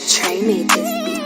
Trey made this beat.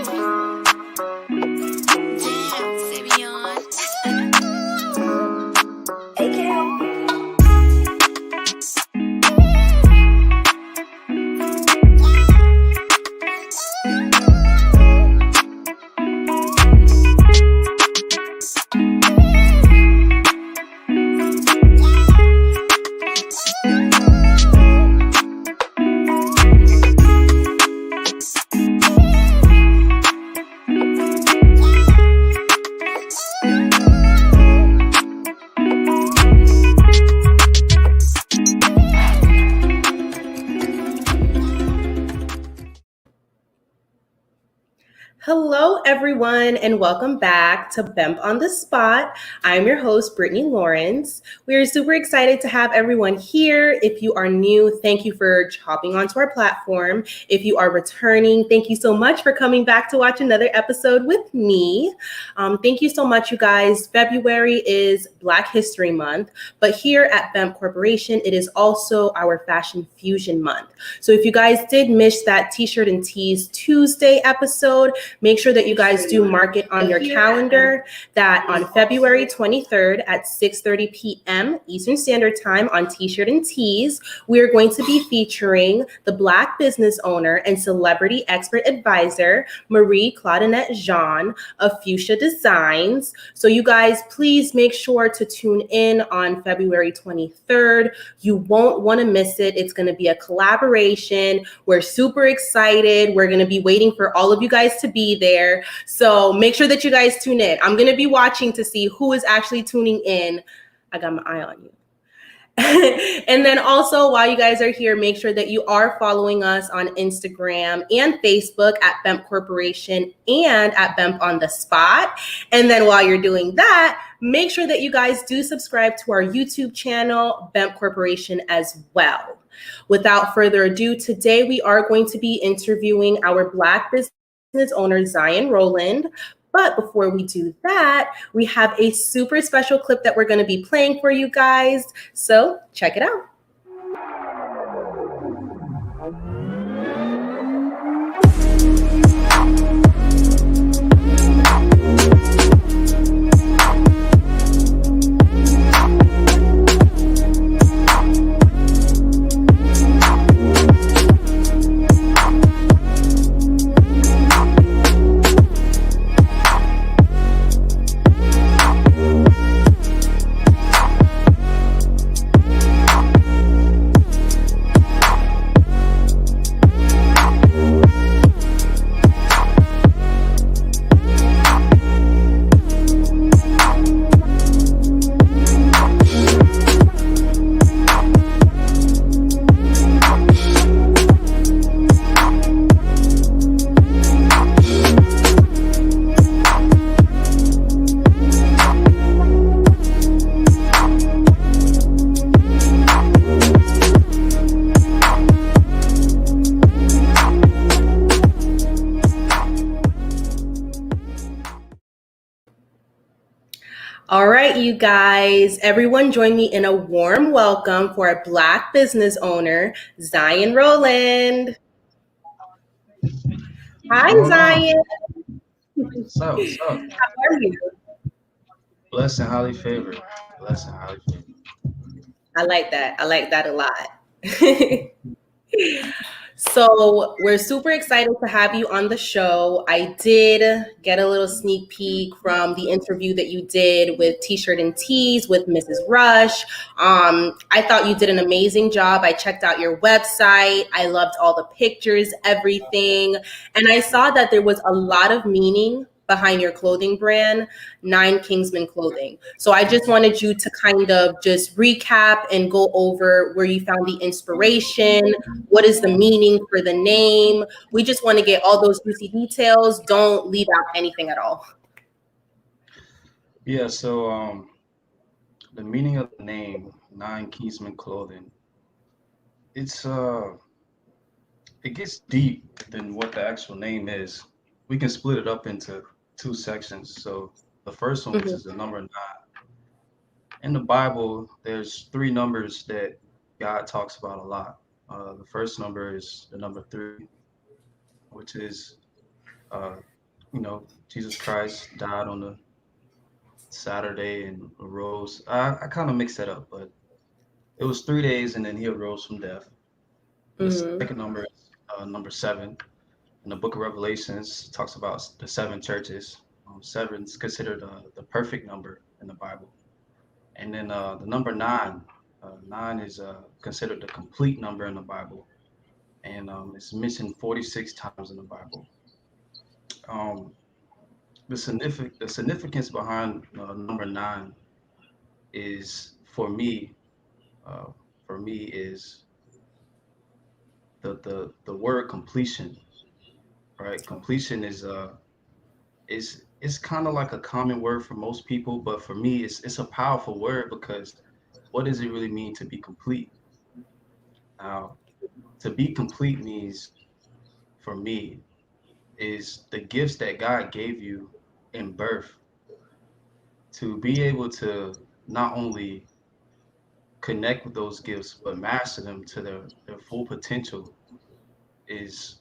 Hello, everyone, and welcome back to Bemp on the Spot. I'm your host, Brittni Lawrence. We are super excited to have everyone here. If you are new, thank you for hopping onto our platform. If you are returning, thank you so much for coming back to watch another episode with me. Thank you so much, you guys. February is Black History Month, but here at Bemp Corporation, it is also our Fashion Fusion Month. So if you guys did miss that T-shirt and tees Tuesday episode, make sure that you guys do mark it on your calendar that on February 23rd at 6:30 p.m. Eastern Standard Time on T-shirt and tees, we are going to be featuring the Black business owner and celebrity expert advisor, Marie Claudinette Jean of Fuchsia Designs. So you guys, please make sure to tune in on February 23rd. You won't want to miss it. It's going to be a collaboration. We're super excited. We're going to be waiting for all of you guys to be there. So make sure that you guys tune in. I'm going to be watching to see who is actually tuning in. I got my eye on you. And then also, while you guys are here, make sure that you are following us on Instagram and Facebook at Bemp Corporation and at Bemp on the Spot. And then while you're doing that, make sure that you guys do subscribe to our YouTube channel, Bemp Corporation, as well. Without further ado, today we are going to be interviewing our Black business owner, Zion Roland. But before we do that, we have a super special clip that we're going to be playing for you guys. So check it out. All right, you guys, everyone join me in a warm welcome for our Black business owner, Zion Roland. Hi, Zion. What's up? What's up? How are you? Blessed and highly favored. Blessed and highly favored. I like that. I like that a lot. So we're super excited to have you on the show. I did get a little sneak peek from the interview that you did with T-shirt and tees with Mrs. Rush. I thought you did an amazing job. I checked out your website. I loved all the pictures, everything. And I saw that there was a lot of meaning behind your clothing brand, Kingsmen Clothing. So I just wanted you to kind of just recap and go over where you found the inspiration, what is the meaning for the name. We just want to get all those juicy details. Don't leave out anything at all. Yeah, so the meaning of the name, Kingsmen Clothing, it gets deep than what the actual name is. We can split it up into two sections. So the first one, which is the number 9. In the Bible, there's 3 numbers that God talks about a lot. The first number is the number 3. which is, uh, Jesus Christ died on the Saturday and arose. I kind of mixed that up, but it was 3 days and then he arose from death. And the second Mm-hmm. number is number 7. In the book of Revelations, it talks about the 7 churches. Seven's considered the perfect number in the Bible. And then the number 9, 9 is considered the complete number in the Bible. And it's mentioned 46 times in the Bible. Um, the significance behind number 9 is uh, for me is the word completion, right? Completion is it's kind of like a common word for most people, but for me, it's a powerful word because what does it really mean to be complete? Now, to be complete means for me is the gifts that God gave you in birth to be able to not only connect with those gifts but master them to their full potential is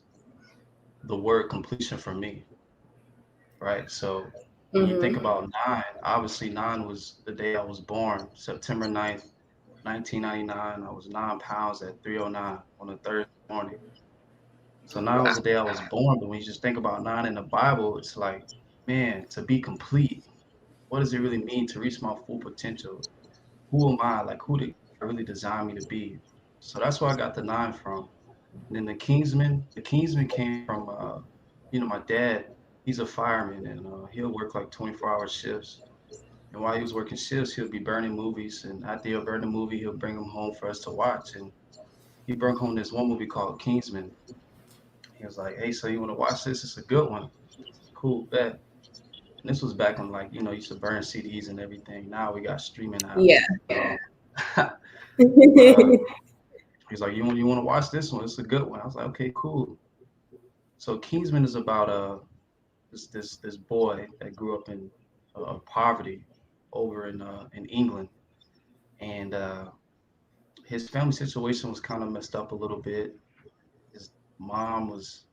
the word completion for me, right? So when you think Mm-hmm. about 9, obviously 9 was the day I was born, September 9th, 1999. I was 9 pounds at 3:09 on a Thursday morning. So 9 was Wow. the day I was born. But when you just think about 9 in the Bible, it's like, man, to be complete, what does it really mean to reach my full potential? Who am I? Like, who did God really design me to be? So that's where I got the 9 from. And then the Kingsmen came from, my dad, he's a fireman and he'll work like 24-hour shifts. And while he was working shifts, he'll be burning movies. And after he'll burn the movie, he'll bring them home for us to watch. And he brought home this one movie called Kingsman. He was like, "Hey, so you want to watch this? It's a good one." Cool, bet. And this was back when, like, you used to burn CDs and everything. Now we got streaming Yeah. apps. But he's like, "You want to watch this one? It's a good one." I was like, "Okay, cool." So Kingsman is about this boy that grew up in poverty over in England, and his family situation was kind of messed up a little bit. His mom was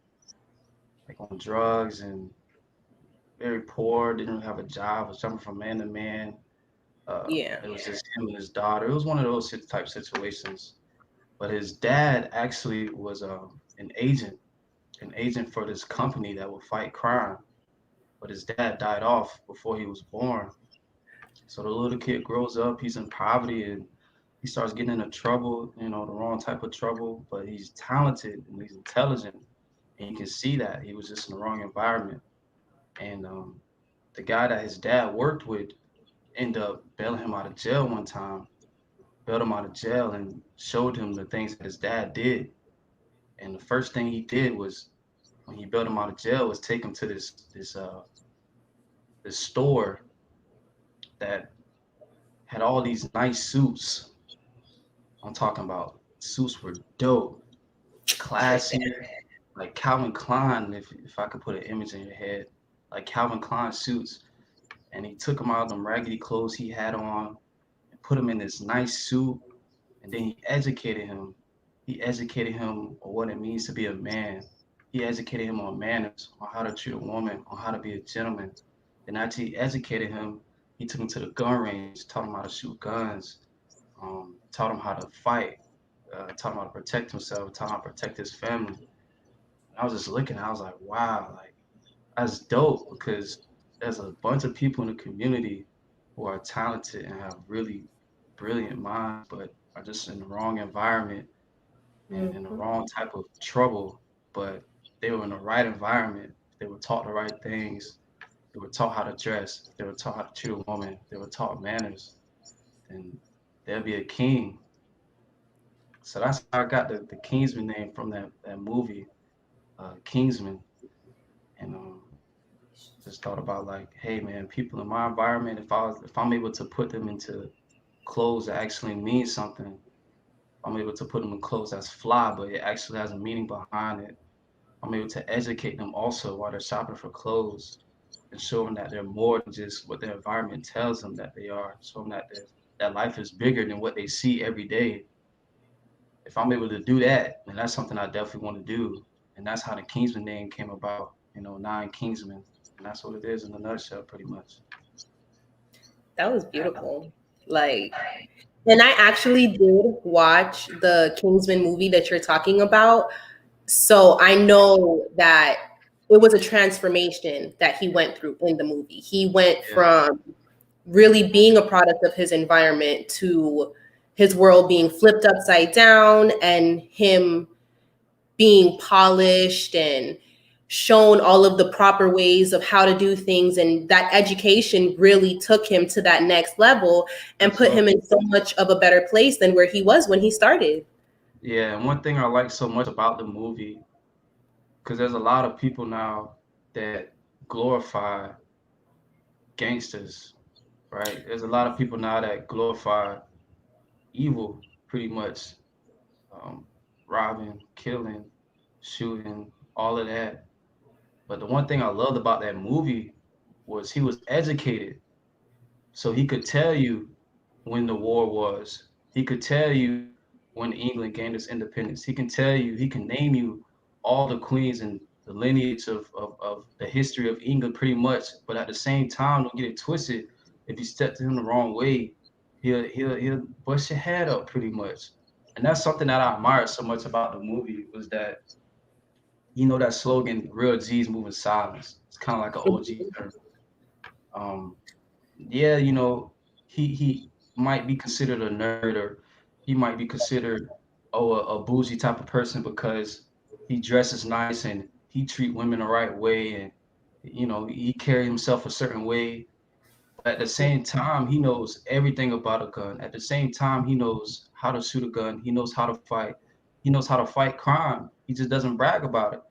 like on drugs and very poor, didn't really have a job, was jumping from man to man. Yeah. It was just him and his daughter. It was one of those type situations. But his dad actually was an agent for this company that would fight crime. But his dad died off before he was born. So the little kid grows up, he's in poverty and he starts getting into trouble, the wrong type of trouble, but he's talented and he's intelligent. And you can see that he was just in the wrong environment. And the guy that his dad worked with ended up bailing him out of jail one time, bailed him out of jail and showed him the things that his dad did. And the first thing he did was when he bailed him out of jail was take him to this store that had all these nice suits. I'm talking about suits were dope, classy, like Calvin Klein, if I could put an image in your head, like Calvin Klein suits. And he took him out of them raggedy clothes he had on and put him in this nice suit. And then he educated him. He educated him on what it means to be a man. He educated him on manners, on how to treat a woman, on how to be a gentleman. Then after he educated him, he took him to the gun range, taught him how to shoot guns, taught him how to fight, taught him how to protect himself, taught him how to protect his family. And I was just looking, I was like, wow, like that's dope because there's a bunch of people in the community who are talented and have really brilliant minds, but are just in the wrong environment and in the Mm-hmm. wrong type of trouble. But they were in the right environment. They were taught the right things. They were taught how to dress. They were taught how to treat a woman. They were taught manners. Then there'll be a king. So that's how I got the Kingsman name from that movie, Kingsman. And just thought about like, hey man, people in my environment, if I'm able to put them into clothes that actually mean something, I'm able to put them in clothes that's fly, but it actually has a meaning behind it. I'm able to educate them also while they're shopping for clothes and show them that they're more than just what their environment tells them that they are. Show them that life is bigger than what they see every day. If I'm able to do that, then that's something I definitely want to do. and that's how the Kingsman name came about. You know, 9 Kingsmen, and that's what it is in a nutshell, pretty much. That was beautiful. Like, and I actually did watch the Kingsman movie that you're talking about. So I know that it was a transformation that he went through in the movie. He went Yeah, from really being a product of his environment to his world being flipped upside down and him being polished and shown all of the proper ways of how to do things, and that education really took him to that next level and that's put right. him in so much of a better place than where he was when he started. Yeah, and one thing I like so much about the movie, because there's a lot of people now that glorify gangsters, right? There's a lot of people now that glorify evil, pretty much, um, robbing, killing, shooting, all of that. But the one thing I loved about that movie was he was educated, so he could tell you when the war was. He could tell you when England gained its independence. He can tell you, he can name you all the queens and the lineage of the history of England pretty much. But at the same time, don't get it twisted. If you step to him the wrong way, he'll bust your head up pretty much. And that's something that I admired so much about the movie was that that slogan, real G's move in silence. It's kind of like an OG term. Um, yeah, he might be considered a nerd, or he might be considered a bougie type of person because he dresses nice and he treat women the right way, and he carry himself a certain way. But at the same time, he knows everything about a gun. At the same time, he knows how to shoot a gun. He knows how to fight. He knows how to fight crime. He just doesn't brag about it.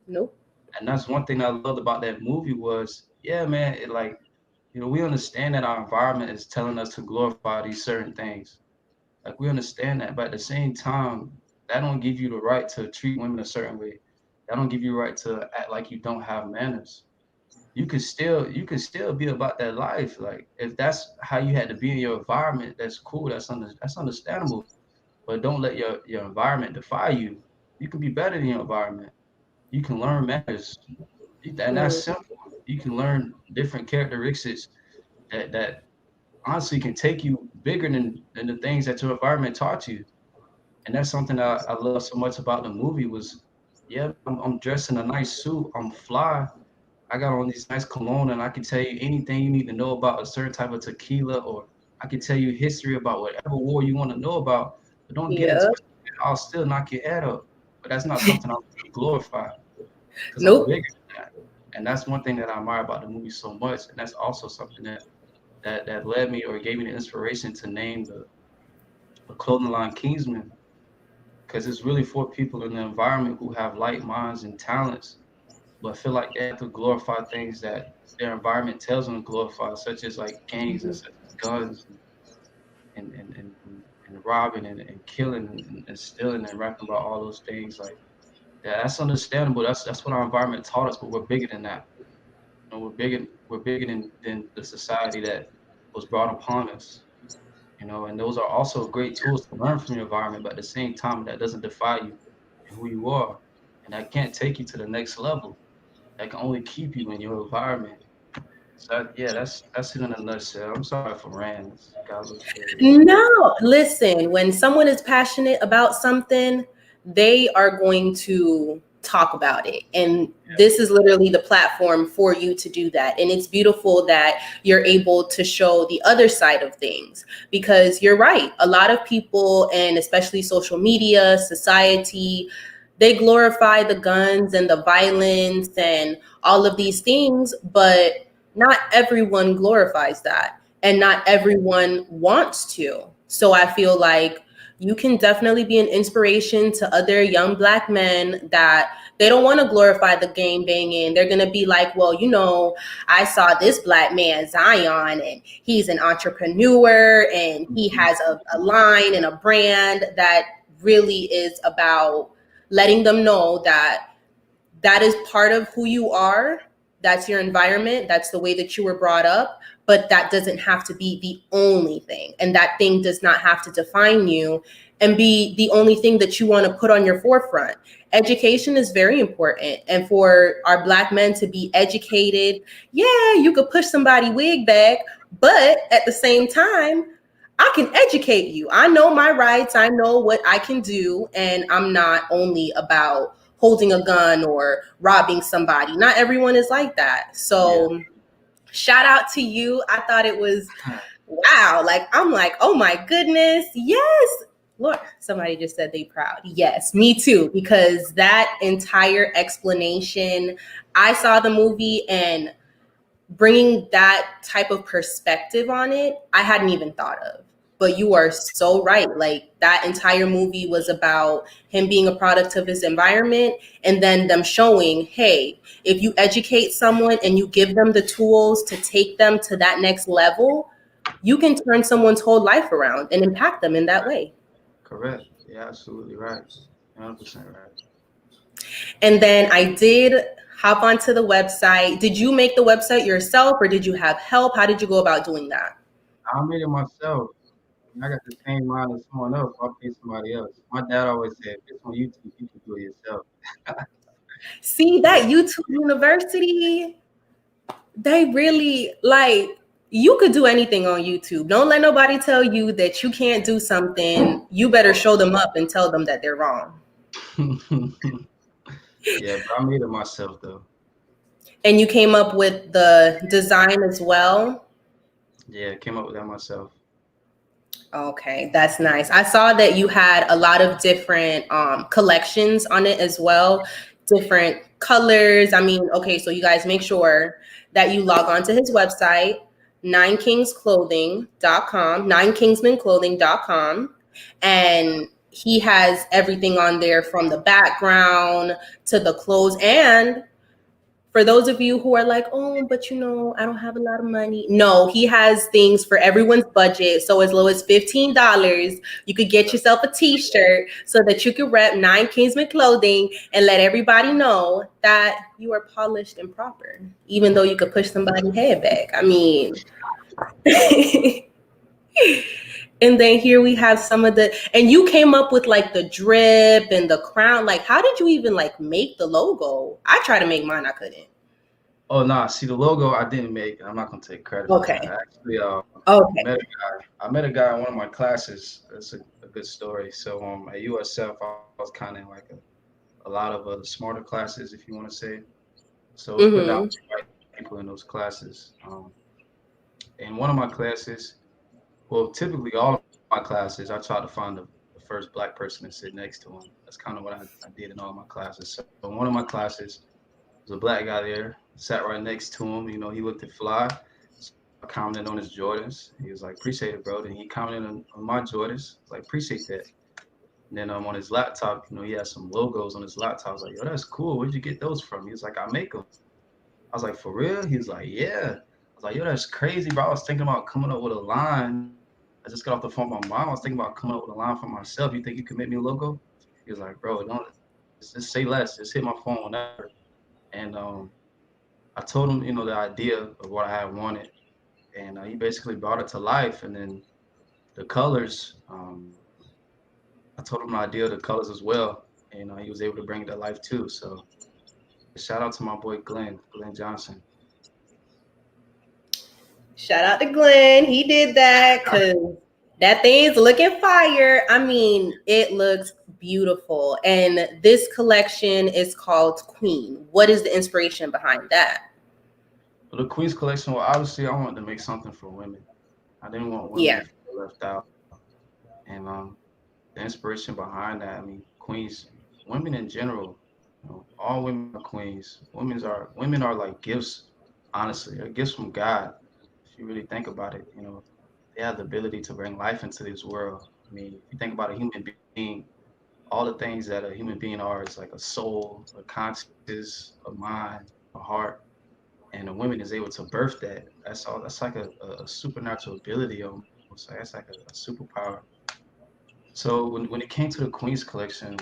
Nope. And that's one thing I loved about that movie was, yeah, man, it like, we understand that our environment is telling us to glorify these certain things. Like we understand that, but at the same time, that don't give you the right to treat women a certain way. That don't give you the right to act like you don't have manners. You could still be about that life. Like if that's how you had to be in your environment, that's cool. That's understandable. But don't let your environment define you. You can be better than your environment. You can learn manners, and that's Mm, simple. You can learn different characteristics that honestly can take you bigger than the things that your environment taught you. And that's something I love so much about the movie was, yeah, I'm dressed in a nice suit, I'm fly, I got on these nice cologne, and I can tell you anything you need to know about a certain type of tequila, or I can tell you history about whatever war you want to know about. But don't get it yeah. twisted. I'll still knock your head up. But that's not something I'm going to glorify because I'm Nope. bigger than that. And that's one thing that I admire about the movie so much. And that's also something that led me or gave me the inspiration to name the clothing line Kingsman, because it's really for people in the environment who have light minds and talents, but feel like they have to glorify things that their environment tells them to glorify, such as like gangs and Mhm. such as guns and robbing and killing and stealing and rapping about all those things. Like that's understandable. That's what our environment taught us, but we're bigger than that. We're bigger than the society that was brought upon us. And those are also great tools to learn from your environment, but at the same time, that doesn't define you and who you are. And that can't take you to the next level. That can only keep you in your environment. So yeah, that's it in a nutshell. I'm sorry for ranting. It's got a little crazy. No, listen, when someone is passionate about something, they are going to talk about it. And this is literally the platform for you to do that. And it's beautiful that you're able to show the other side of things because you're right. A lot of people, and especially social media, society, they glorify the guns and the violence and all of these things, but not everyone glorifies that and not everyone wants to. So I feel like you can definitely be an inspiration to other young Black men that they don't want to glorify the game banging. They're going to be like, well, I saw this Black man, Zion, and he's an entrepreneur and he Mhm. has a line and a brand that really is about letting them know that that is part of who you are. That's your environment. That's the way that you were brought up. But that doesn't have to be the only thing. And that thing does not have to define you. and be the only thing that you want to put on your forefront. Education is very important. And for our Black men to be educated, yeah, you could push somebody wig back, but at the same time, I can educate you. I know my rights. I know what I can do. And I'm not only about holding a gun or robbing somebody. Not everyone is like that. Yeah. So shout out to you. I thought it was wow. Like, I'm like, oh my goodness. Yes. Lord, somebody just said they proud. Yes, me too. Because that entire explanation, I saw the movie and bringing that type of perspective on it, I hadn't even thought of. But you are so right. Like, that entire movie was about him being a product of his environment, and then them showing, hey, if you educate someone and you give them the tools to take them to that next level, you can turn someone's whole life around and impact them in that Right. way. Correct. Yeah, absolutely right. 100% right. And then I did hop onto the website. Did you make the website yourself or did you have help? How did you go about doing that? I made it myself. And I got the same mind as someone else. I'll pay somebody else. My dad always said, if it's on YouTube, you can do it yourself. See, Yeah. that YouTube University, they really like, you could do anything on YouTube. Don't let nobody tell you that you can't do something. You better show them up and tell them that they're wrong. Yeah, but I made it myself though. And you came up with the design as well. Yeah, came up with that myself. Okay, that's nice. I saw that you had a lot of different collections on it as well, different colors. I mean, okay, so you guys make sure that you log on to his website, 9kingsclothing.com, 9kingsmenclothing.com, and he has everything on there from the background to the clothes. And for those of you who are like, oh, but I don't have a lot of money. No, he has things for everyone's budget. So as low as $15, you could get yourself a t-shirt so that you could rep 9Kingsmen clothing and let everybody know that you are polished and proper, even though you could push somebody's head back. I mean, and then here we have some of the, and you came up with like the drip and the crown. Like, how did you even like make the logo? I tried to make mine, I couldn't. Oh nah, see the logo I didn't make. I'm not gonna take credit for that. Okay. Actually, Okay. met a guy. I met a guy in one of my classes. That's a good story. So at USF, I was kind of in like a lot of the smarter classes, if you want to say. So it was put down Mm-hmm. to white people in those classes. In one of my classes, well, typically all of my classes, I try to find the first black person to sit next to him. That's kind of what I did in all my classes. So in one of my classes, there was a black guy there, sat right next to him. You know, he looked at fly. So I commented on his Jordans. He was like, appreciate it, bro. Then he commented on my Jordans. I was like, appreciate that. And then on his laptop, he had some logos on his laptop. I was like, yo, that's cool. Where'd you get those from? He was like, I make them. I was like, for real? He was like, yeah. I was like, yo, that's crazy, bro. I was thinking about coming up with a line. I just got off the phone with my mom. I was thinking about coming up with a line for myself. You think you can make me a logo? He was like, bro, don't just say less. Just hit my phone whenever. And I told him, the idea of what I had wanted, and he basically brought it to life. And then the colors, I told him the idea of the colors as well, and he was able to bring it to life too. So yeah, shout out to my boy Glenn Johnson. Shout out to Glenn. He did that because that thing's looking fire. I mean, it looks beautiful. And this collection is called Queen. What is the inspiration behind that? But the Queen's collection, well, obviously, I wanted to make something for women. I didn't want women to Yeah. feel left out. And the inspiration behind that, I mean, queens, women in general, all women are queens. Women are like gifts, honestly. They're gifts from God. If you really think about it, they have the ability to bring life into this world. I mean, if you think about a human being, all the things that a human being are is like a soul, a conscious, a mind, a heart. And a woman is able to birth that. That's all. That's like a supernatural ability almost. Like, that's like a superpower. So when it came to the Queen's collection,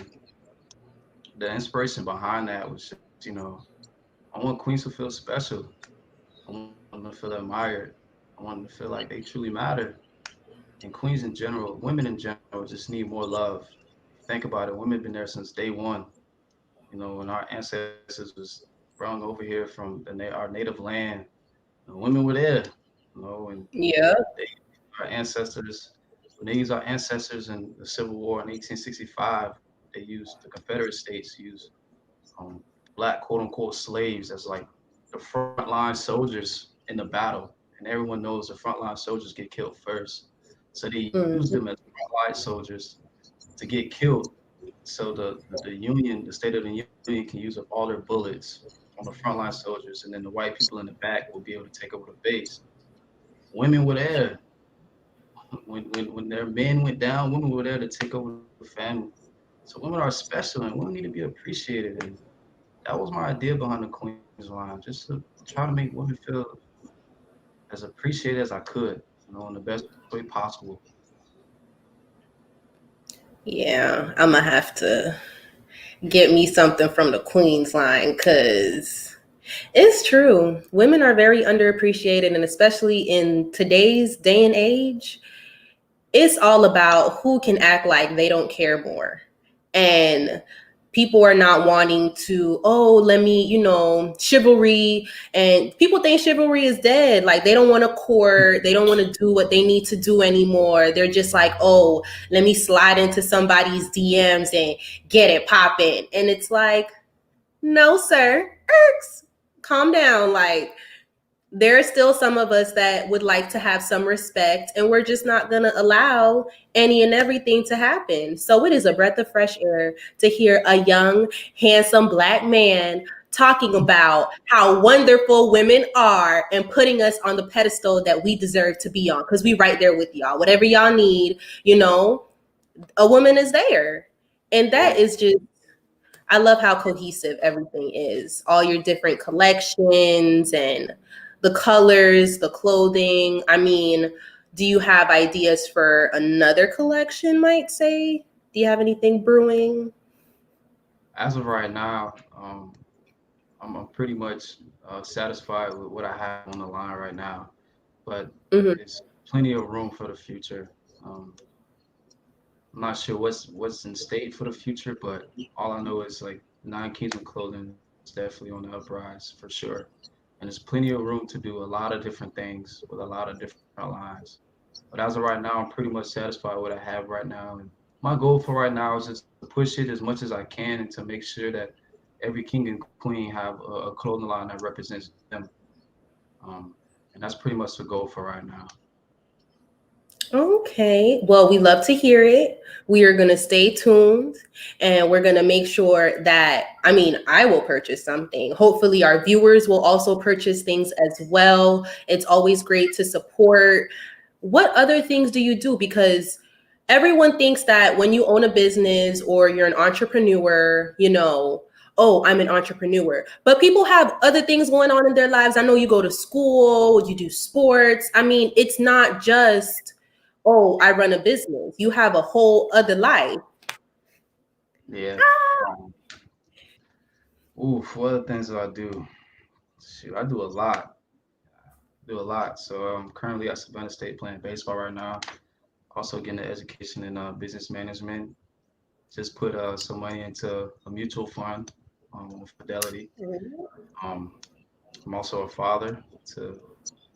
the inspiration behind that was just, I want queens to feel special. I want them to feel admired. I want them to feel like they truly matter. and queens in general, women in general, just need more love. Think about it. Women been there since day one. You know, when our ancestors was brung over here from our native land, women were there. You know, and Yeah. they, our ancestors, when they used our ancestors in the Civil War in 1865, they used the Confederate States used um, black quote unquote slaves as like the frontline soldiers in the battle. And everyone knows the frontline soldiers get killed first. So they use them Mhm. as frontline soldiers to get killed. So the Union, the State of the Union, can use up all their bullets on the frontline soldiers, and then the white people in the back will be able to take over the base. Women were there when their men went down. Women were there to take over the family. So women are special, and women need to be appreciated. And that was my idea behind the Queen's line, just to try to make women feel as appreciated as I could, in the best way possible. Yeah, I'm gonna have to get me something from the Queen's line because it's true. Women are very underappreciated, and especially in today's day and age, it's all about who can act like they don't care more. And people are not wanting to, oh, let me, chivalry. And people think chivalry is dead. Like they don't want to court, they don't want to do what they need to do anymore. They're just like, oh, let me slide into somebody's DMs and get it popping. And it's like, no, sir. Erks. Calm down. Like, there are still some of us that would like to have some respect, and we're just not going to allow any and everything to happen. So it is a breath of fresh air to hear a young, handsome black man talking about how wonderful women are and putting us on the pedestal that we deserve to be on, because we right there with y'all. Whatever y'all need, a woman is there. And that Yeah, is just, I love how cohesive everything is. All your different collections and the colors, the clothing. I mean, do you have ideas for another collection, might say? Do you have anything brewing? as of right now, I'm pretty much satisfied with what I have on the line right now, but Hmm. there's plenty of room for the future. Um, I'm not sure what's in state for the future, but all I know is like Nine Kingsmen clothing is definitely on the uprise for sure. And there's plenty of room to do a lot of different things with a lot of different lines. But as of right now, I'm pretty much satisfied with what I have right now. And my goal for right now is just to push it as much as I can and to make sure that every king and queen have a clothing line that represents them. Um, and that's pretty much the goal for right now. Okay. Well, we love to hear it. We are going to stay tuned and we're going to make sure that, I mean, I will purchase something. Hopefully, our viewers will also purchase things as well. It's always great to support. What other things do you do? Because everyone thinks that when you own a business or you're an entrepreneur, oh, I'm an entrepreneur. But people have other things going on in their lives. I know you go to school, you do sports. I mean, it's not just, oh, I run a business. You have a whole other life. Yeah. Um, Oof, what other things do I do? Shoot, I do a lot. Do a lot. So I'm currently at Savannah State playing baseball right now. Also getting an education in business management. Just put some money into a mutual fund with Fidelity. Um, I'm also a father to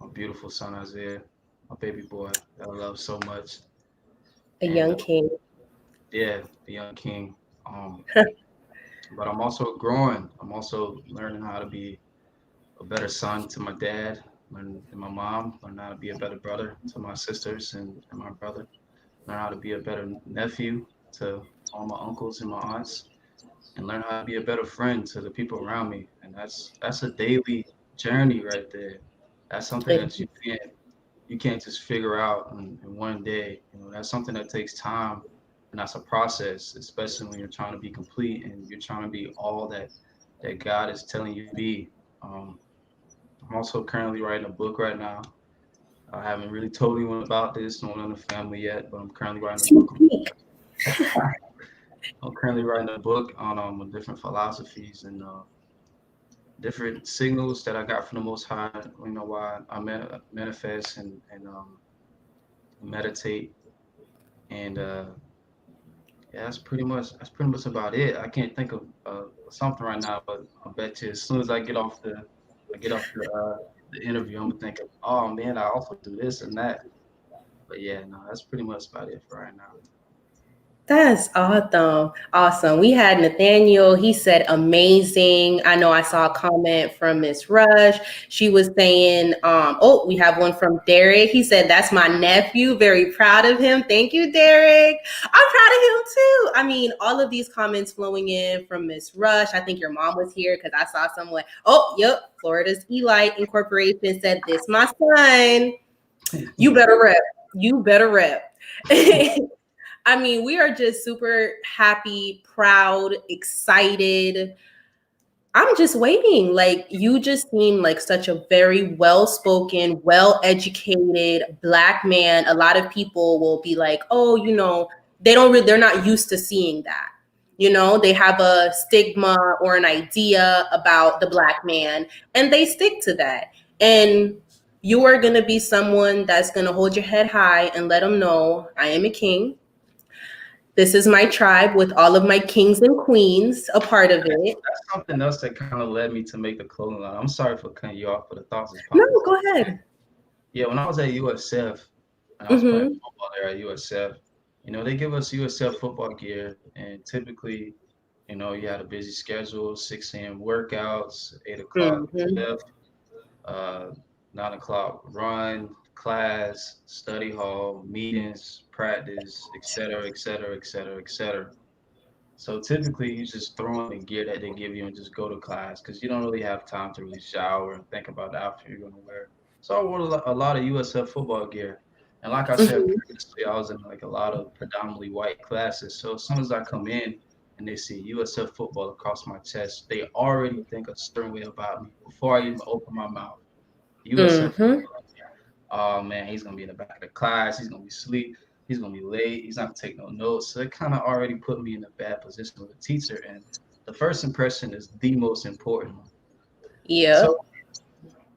my beautiful son Isaiah, my baby boy that I love so much. A And young king. yeah, the young king. Um, but I'm also growing. I'm also learning how to be a better son to my dad and my mom, learn how to be a better brother to my sisters and my brother, learn how to be a better nephew to all my uncles and my aunts, and learn how to be a better friend to the people around me. And that's a daily journey right there. That's something that you can't just figure out in one day. That's something that takes time and that's a process, especially when you're trying to be complete and you're trying to be all that God is telling you to be. Um, I'm also currently writing a book right now. I haven't really told anyone about this, no one in the family yet, but I'm currently writing a Sneak book. peek. I'm currently writing a book on different philosophies and different signals that I got from the Most High. Why I manifest and meditate And yeah, that's pretty much about it. I can't think of something right now, but I bet you as soon as I get off the interview, I'm gonna think of, oh man, I also do this and that. But yeah, no, that's pretty much about it for right now. That's awesome. Awesome. We had Nathaniel. He said amazing. I know I saw a comment from Miss Rush. She was saying, oh, we have one from Derek. He said, that's my nephew. Very proud of him. Thank you, Derek. I'm proud of him too. I mean, all of these comments flowing in from Miss Rush. I think your mom was here because I saw someone. Oh, yep. Florida's Eli Incorporation said, this my son. You better rep. You better rep. I mean, we are just super happy, proud, excited. I'm just waiting. Like, you just seem like such a very well spoken, well educated Black man. A lot of people will be like, oh, they're not used to seeing that. They have a stigma or an idea about the Black man, and they stick to that. And you are going to be someone that's going to hold your head high and let them know I am a king. This is my tribe with all of my kings and queens a part of it. That's something else that kind of led me to make the clothing line. I'm sorry for cutting you off, but the thoughts is No, popping. go ahead. Yeah, when I was at USF and I was playing Mm-hmm. football there at USF, they give us USF football gear, and typically, you had a busy schedule, 6 a.m. workouts, 8 o'clock Mm-hmm. lift, uh, 9 o'clock run, class, study hall, meetings, practice, et cetera, et cetera, et cetera, et cetera. So typically, you just throw in the gear that they give you and just go to class because you don't really have time to really shower and think about the outfit you're going to wear. So I wore a lot of USF football gear. And like I said Mm-hmm. previously, I was in like a lot of predominantly white classes. So as soon as I come in and they see USF football across my chest, they already think a certain way about me before I even open my mouth. USF Mm-hmm. football. Oh man, he's gonna be in the back of the class. He's gonna be asleep. He's gonna be late. He's not gonna take no notes. So it kind of already put me in a bad position with a teacher. And the first impression is the most important one. So Yep.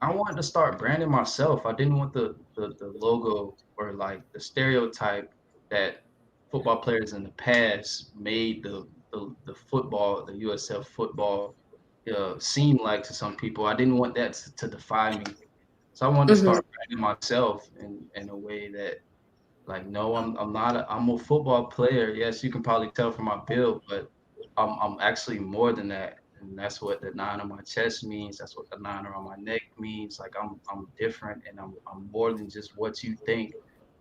I wanted to start branding myself. I didn't want the logo or like the stereotype that football players in the past made the football, the USF football, seem like to some people. I didn't want that to define me. So I wanted to Mm-hmm. start branding myself in a way that, like, no, I'm not I'm a football player. Yes, you can probably tell from my build, but I'm actually more than that. And that's what the nine on my chest means. That's what the nine around my neck means. Like I'm different, and I'm more than just what you think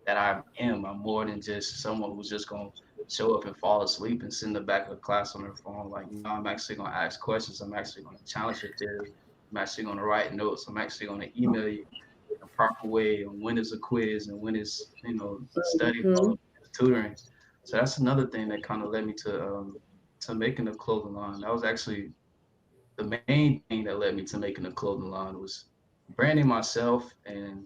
that I am. I'm more than just someone who's just gonna show up and fall asleep and sit in the back of the class on their phone. Like, no, I'm actually gonna ask questions. I'm actually gonna challenge your theory. I'm actually gonna write notes. I'm actually gonna email you a proper way on when is a quiz and when is study Mm-hmm. hall, tutoring. So that's another thing that kind of led me to making a clothing line. That was actually the main thing that led me to making a clothing line was branding myself, and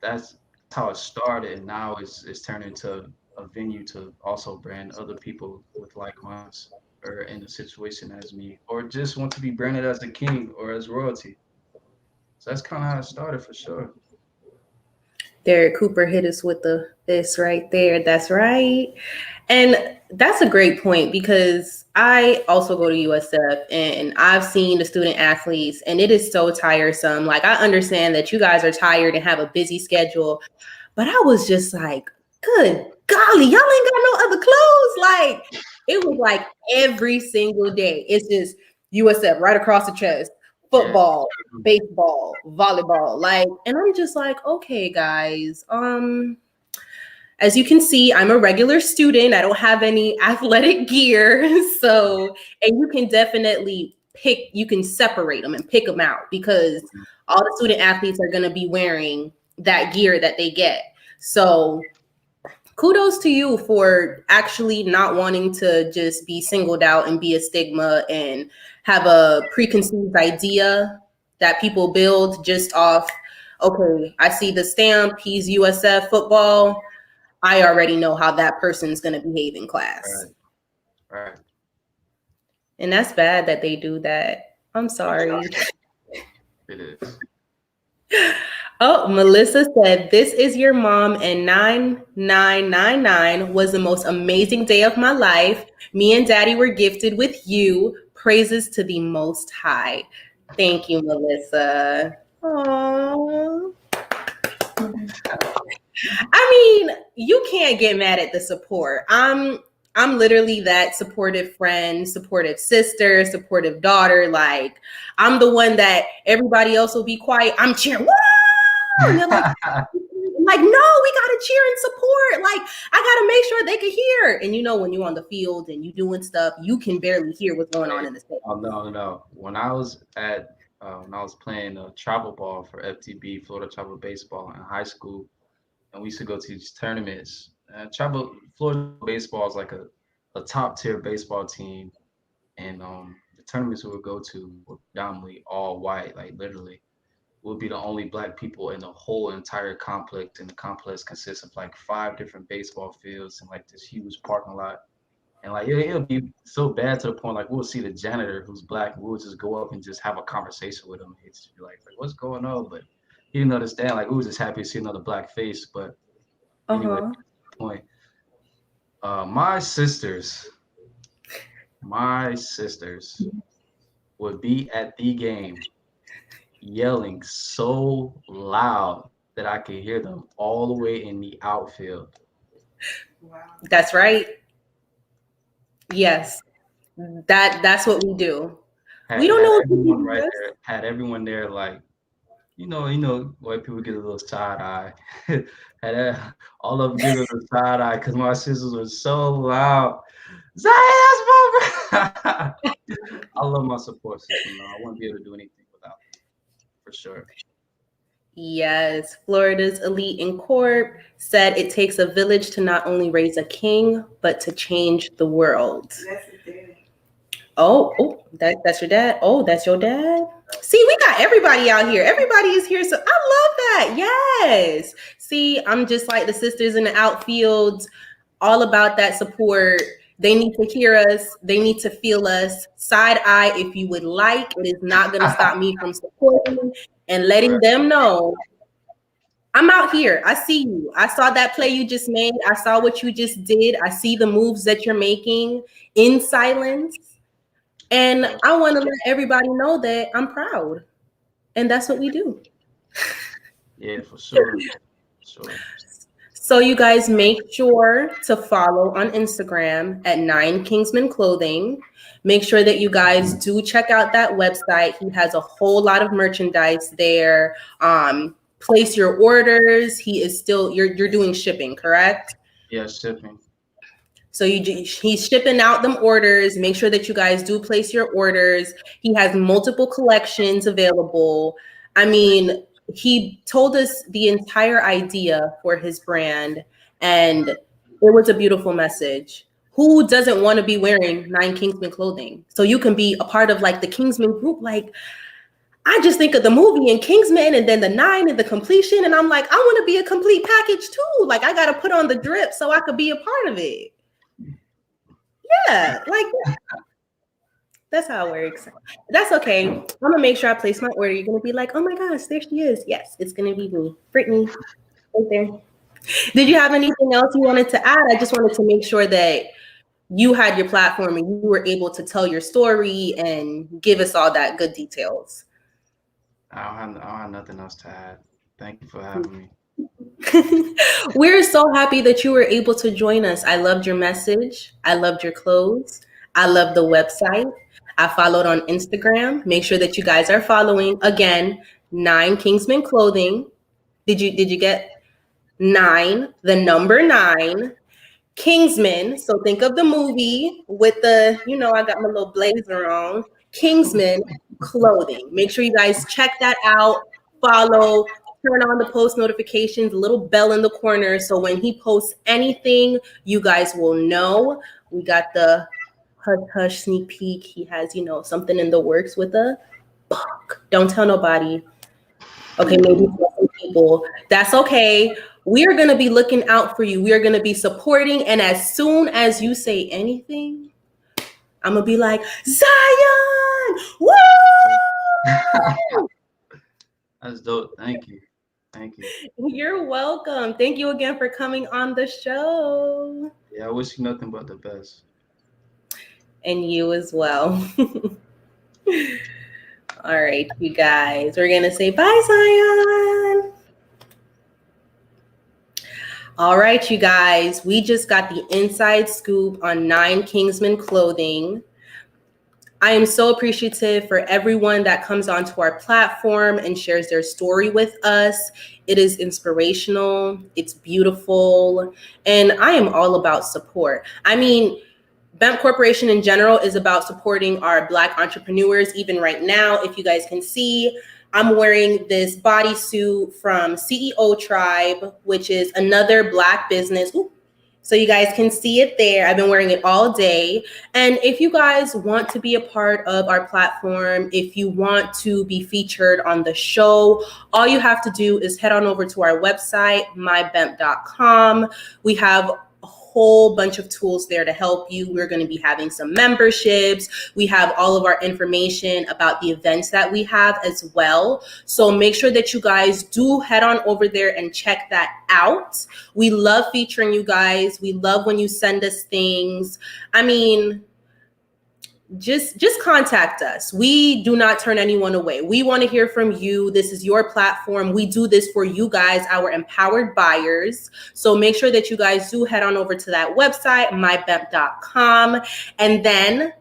that's how it started. And now it's turned into a venue to also brand other people with like minds or in a situation as me, or just want to be branded as a king or as royalty. So that's kind of how it started for sure. Derek Cooper hit us with the this right there. That's right. And that's a great point because I also go to USF and I've seen the student athletes and it is so tiresome. Like, I understand that you guys are tired and have a busy schedule, but I was just like, good golly, y'all ain't got no other clothes. Like, it was like every single day. It's just USF right across the chest, Yeah. football, baseball, volleyball. Like, and I'm just like, okay, guys, as you can see, I'm a regular student. I don't have any athletic gear. So, and you can definitely you can separate them and pick them out because all the student athletes are going to be wearing that gear that they get. So, kudos to you for actually not wanting to just be singled out and be a stigma and have a preconceived idea that people build just off, okay, I see the stamp, he's USF football. I already know how that person's going to behave in class. Right. Right. And that's bad that they do that. I'm sorry. It is. Oh, Melissa said, "This is your mom, and 9999 was the most amazing day of my life. Me and daddy were gifted with you. Praises to the Most High." Thank you, Melissa. Aww. I mean, you can't get mad at the support. I'm literally that supportive friend, supportive sister, supportive daughter. Like, I'm the one that everybody else will be quiet. I'm cheering. Woo! And they're like, I'm like, no, we gotta cheer and support. Like, I gotta make sure they can hear. And when you're on the field and you doing stuff, you can barely hear what's going on Wait, in the state. oh no, no. When I was playing travel ball for FTB, Florida Travel Baseball in high school, and we used to go to these tournaments. Travel Florida baseball is like a top tier baseball team, and the tournaments we would go to were predominantly all white, like literally. We'll be the only black people in the whole entire complex, and the complex consists of like 5 different baseball fields and like this huge parking lot. And like it'll be so bad to the point like we'll see the janitor who's black, and we'll just go up and just have a conversation with him. He'd just be like, what's going on? But he didn't understand. Like we was just happy to see another black face. But anyway, Uh-huh. point. My sisters would be at the game yelling so loud that I could hear them all the way in the outfield. That's right. Yes. That's what we do. We don't Had know if we everyone do right this. there, had everyone there like, white people get a little side eye. Had all of them give it a side eye because my sisters were so loud. Zayas, I love my support system. Though. I wouldn't be able to do anything without them, for sure. Yes, Florida's elite in corp said it takes a village to not only raise a king, but to change the world. That's your dad. Oh, that's your dad. See, we got everybody out here. Everybody is here. So I love that. Yes. See, I'm just like the sisters in the outfield, all about that support. They need to hear us. They need to feel us. Side eye, if you would like. It is not going to stop me from supporting and letting Right. them know I'm out here. I see you. I saw that play you just made. I saw what you just did. I see the moves that you're making in silence. And Yes. I want to let everybody know that I'm proud. And that's what we do. Yeah, for sure. Sure. So you guys make sure to follow on Instagram at 9 Kingsmen Clothing. Make sure that you guys do check out that website. He has a whole lot of merchandise there. Place your orders. He is still you're doing shipping, correct? Yeah, shipping. So he's shipping out them orders. Make sure that you guys do place your orders. He has multiple collections available. I mean, he told us the entire idea for his brand, and it was a beautiful message. Who doesn't want to be wearing 9 Kingsmen clothing? So you can be a part of like the Kingsmen group. Like, I just think of the movie and Kingsman and then the 9 and the completion. And I'm like, I want to be a complete package too. Like, I got to put on the drip so I could be a part of it. Yeah, like that's how it works. That's okay. I'm gonna make sure I place my order. You're gonna be like, oh my gosh, there she is. Yes, it's gonna be me, Brittni, right there. Did you have anything else you wanted to add? I just wanted to make sure that you had your platform and you were able to tell your story and give us all that good details. I don't have nothing else to add. Thank you for having me. We're so happy that you were able to join us. I loved your message. I loved your clothes. I love the website. I followed on Instagram. Make sure that you guys are following again 9 Kingsmen Clothing. Did you get 9, the number 9, Kingsman? So think of the movie with I got my little blazer on. Kingsman Clothing. Make sure you guys check that out. Follow, turn on the post notifications, little bell in the corner. So when he posts anything, you guys will know. We got the hush hush sneak peek. He has, something in the works with a book. Don't tell nobody. Okay, maybe for some people. That's okay. We are going to be looking out for you. We are going to be supporting. And as soon as you say anything, I'm going to be like, Zion! Woo! That's dope. Thank you. Thank you. You're welcome. Thank you again for coming on the show. Yeah, I wish you nothing but the best. And you as well. All right, you guys. We're going to say bye, Zion. All right, you guys. We just got the inside scoop on 9 Kingsmen clothing. I am so appreciative for everyone that comes onto our platform and shares their story with us. It is inspirational, it's beautiful, and I am all about support. I mean, BEMP Corporation in general is about supporting our Black entrepreneurs. Even right now, if you guys can see, I'm wearing this bodysuit from CEO Tribe, which is another Black business. Ooh, so you guys can see it there. I've been wearing it all day. And if you guys want to be a part of our platform, if you want to be featured on the show, all you have to do is head on over to our website, mybemp.com. We have a whole bunch of tools there to help you. We're going to be having some memberships. We have all of our information about the events that we have as well. So make sure that you guys do head on over there and check that out. We love featuring you guys. We love when you send us things. I mean, just contact us. We do not turn anyone away. We want to hear from you. This is your platform. We do this for you guys, our empowered buyers. So make sure that you guys do head on over to that website, mybemp.com. And then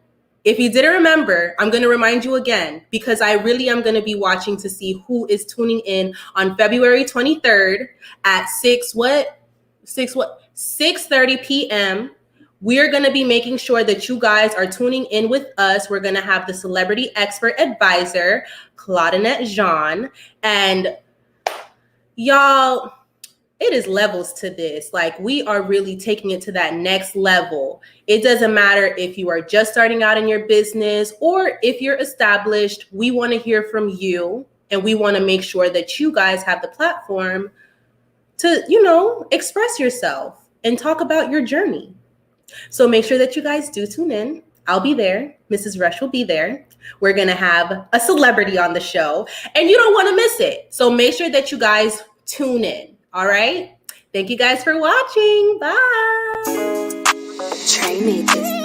if you didn't remember, I'm going to remind you again, because I really am going to be watching to see who is tuning in on February 23rd at 6:30 p.m. We're going to be making sure that you guys are tuning in with us. We're going to have the celebrity expert advisor, Claudinette Jean. And y'all, it is levels to this. Like, we are really taking it to that next level. It doesn't matter if you are just starting out in your business or if you're established. We want to hear from you, and we want to make sure that you guys have the platform to, express yourself and talk about your journey. So make sure that you guys do tune in. I'll be there. Mrs. Rush will be there. We're going to have a celebrity on the show, and you don't want to miss it. So make sure that you guys tune in. All right? Thank you guys for watching. Bye. Trey made this.